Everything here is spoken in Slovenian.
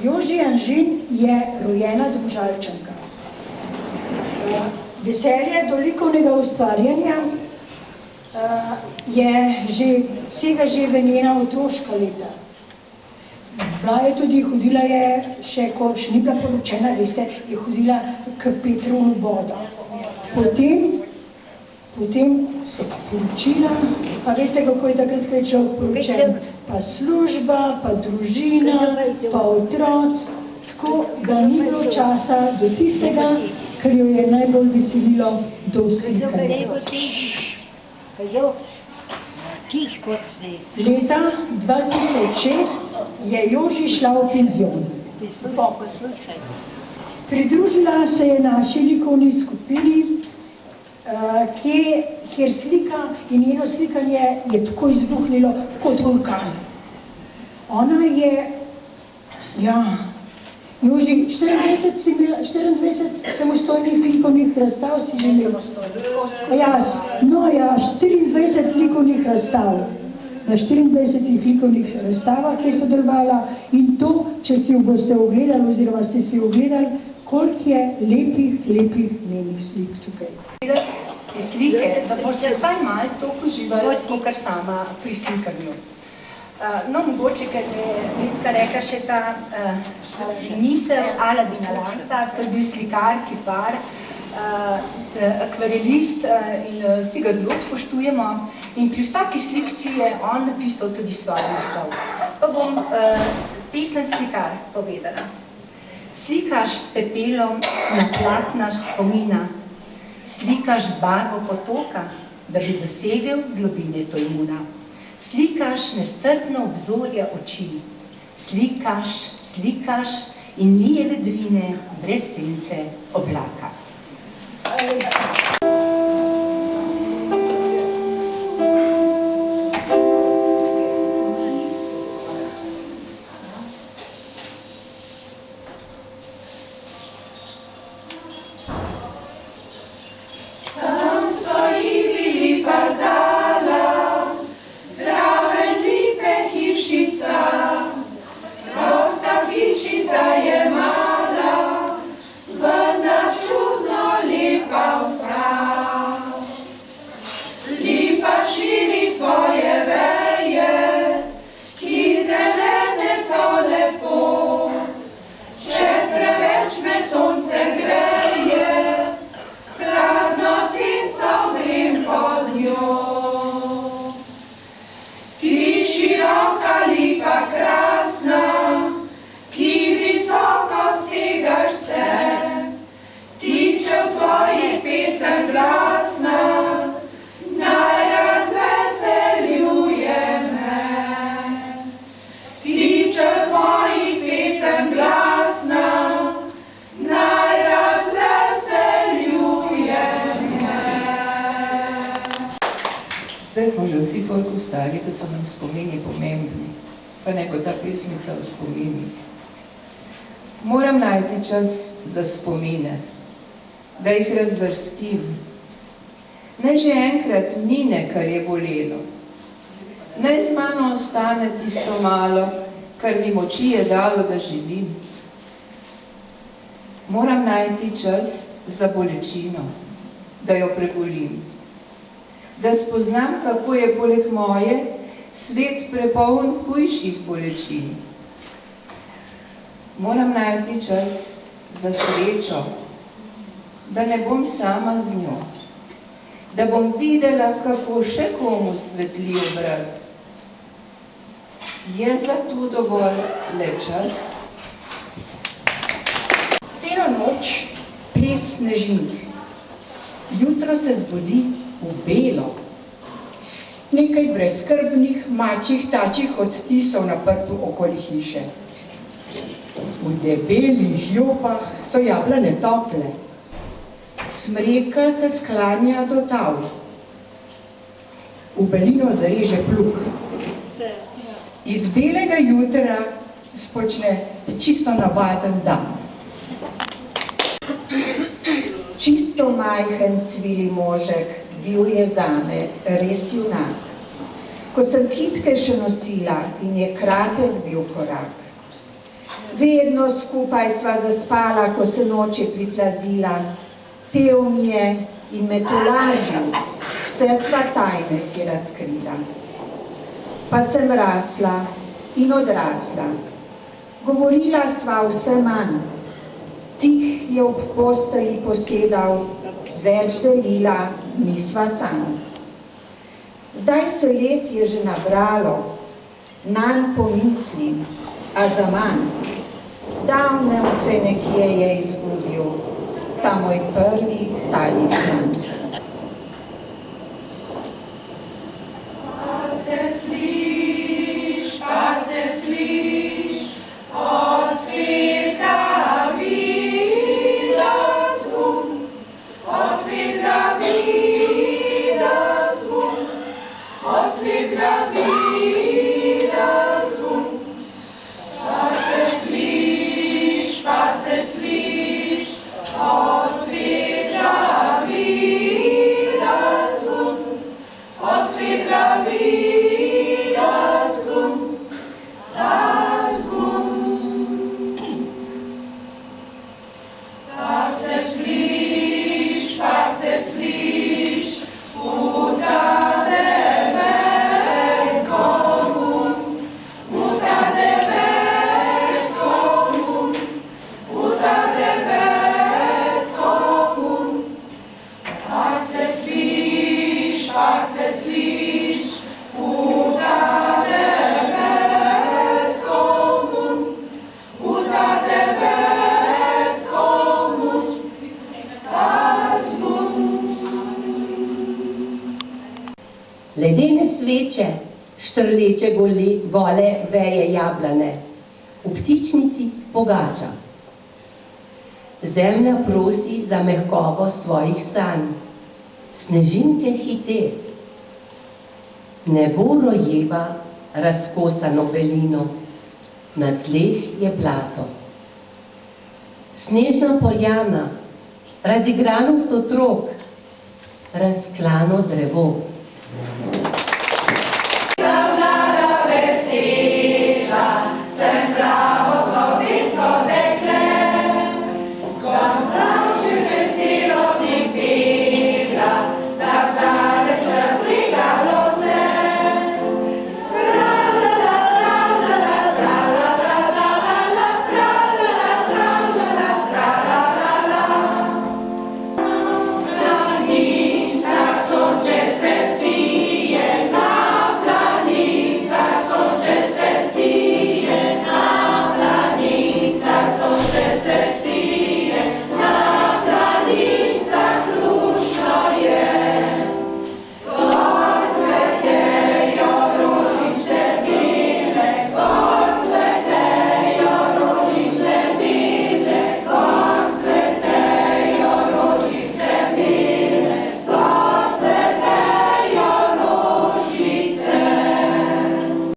Joži Anžin je rojena Domžalčanka. Veselje do likovnega ustvarjanja sega že v njena otroška leta. Bila je tudi, hodila je še, ko še ni bila poročena, veste, je hodila k Petru v vodo. Potem se pa poročila, pa veste, kako je takrat, ko je človek poročen, pa služba, pa družina, pa otroc, tako da ni bilo časa do tistega, kar jo je najbolj veselilo, do slikanja. Leta 2006 je Joži šla v penzion. Pridružila se je naši likovni skupini, kjer slika in njeno slikanje je tako izbuhnilo kot vulkan. Ona je, Joži, 24 samostojnih likovnih razstav si že imel. 24 likovnih razstav. Na 24 likovnih razstavah je sodelovala in to, če si jo boste ogledali oziroma ste si jo ogledali, koliko je lepih njenih slik tukaj. Te slike, da boste vsaj malo toliko uživali, kar sama pri slikanju. No, mogoče, ker je Vitka rekla še ta misel Aladina Lanca, to je bil slikar, kipar, akvarelist in vsi ga zelo spoštujemo. In pri vsaki slikci je on napisal tudi svoj naslov. Pa bom pesem Slikar povedala. Slikaš s pepelom na platna spomina, slikaš z barvo potoka, da bi dosegel globine Tolmuna. Slikaš nestrpno obzorja oči, slikaš in nije vedrine brez sence oblaka. Zdaj smo že vsi toliko stari, da so nam spomini pomembni, pa ne bo ta pesmica v spominih. Moram najti čas za spomine, da jih razvrstim. Naj že enkrat mine, kar je bolelo. Naj z mano ostane tisto malo, kar mi moči je dalo, da živim. Moram najti čas za bolečino, da jo prebolim. Da spoznam, kako je poleg moje svet prepoln hujših bolečin. Moram najti čas za srečo, da ne bom sama z njo, da bom videla, kako še komu svetli obraz. Je za to dovolj le čas? Celo noč ples snežink. Jutro se zbudi v belo. Nekaj brezskrbnih, mačjih, tačjih odtisov na prtu okoli hiše. V debelih jopah so jablane tople. Smreka se sklanja do tal. V belino zareže plug. Iz belega jutra spočne čisto navaden dan. Čisto majhen cvili možek, bil je zame res junak. Ko sem kitke še nosila in je kratek bil korak. Vedno skupaj sva zaspala, ko se noče priplazila. Pel mi je in me tolažil, vse sva tajne si razkrila. Pa sem rasla in odrasla, govorila sva vse manj. Tik je ob posteli posedal, več delila nisva sanj. Zdaj se let je že nabralo, nanj pomislim, a zaman. Davne vse nekje je izgubil, ta moj prvi talisman. Pa se sliš, od sveta vida zvon, od sveta vida zvon, od sveta vida zvon. Pa se sliš, od sveta vida zvon, od sveta vida zvon, ta zvon. Pa se sliš, puta devet komun, puta devet komun, puta devet komun. Pa se sliš, puta devet komun, puta devet komun, ta zvon. Ledene sveče, štrleče gole veje jablane, v ptičnici pogača. Zemlja prosi za mehkobo svojih sanj, snežinke hite. Nebo rojeva razkosano belino, na tleh je blato. Snežna poljana, razigranost otrok, razklano drevo.